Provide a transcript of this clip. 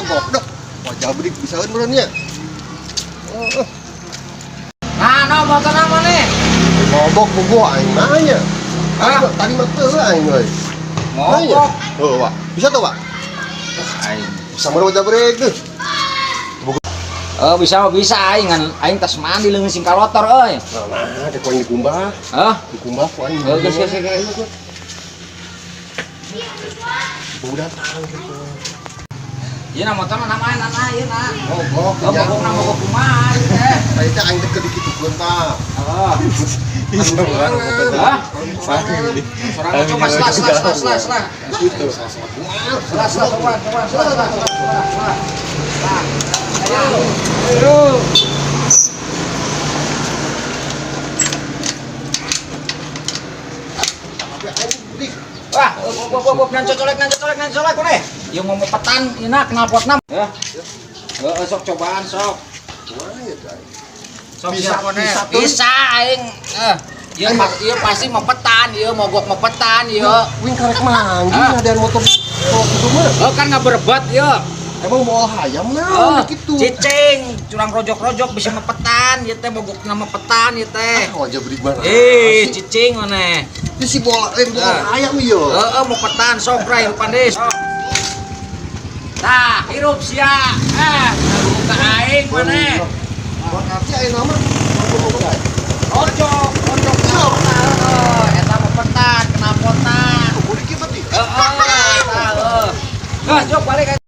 mogok dah. Wajah bedik pisahan benernya. Nah, no motor nama nih. Mogok bogo aing nanya. Tadi mah teu aing euy. Mogok. Oh, Pak. Bisa tuh, Pak? Aing. Sama wajah brek tuh. Bisa aing ngan aing tas mandi leungit sing kalotor euy. Nah, teh kuing dikumbah. Hah? Dikumbah ku aing. Geus. Udah tahu gitu. Ieu na motor nama ieu na. Mogok. Mogok na mogok kumaha ieu teh. Tadi teh aing teh kedikitukeun, Pak. Oh. Bisa banget. Hah? Sorang Coba selas. Gitu. Ayo. Wah, nan colek nih. Ieu mau petan enak knalpotna. Ya. Sok cobaan sok. Sok Bisa, siapa nih? bisa tuh. Bisa aing. Ieu pasti mepetan, ieu mogok mepetan ieu. Wing karek manggil ada motor kudu mah. Kan ngaberebat ieu. Emang mau hayam nah gitu. Cicing, curang rojok-rojok bisa mepetan, ieu teh mogokna mepetan ieu teh. Wajah bedik mana? Cicing maneh. Itu si bola ayam ieu. Mepetan sok rai pandai. Tah, hirup sia. Buka aing maneh. Buat arti ayeuna mah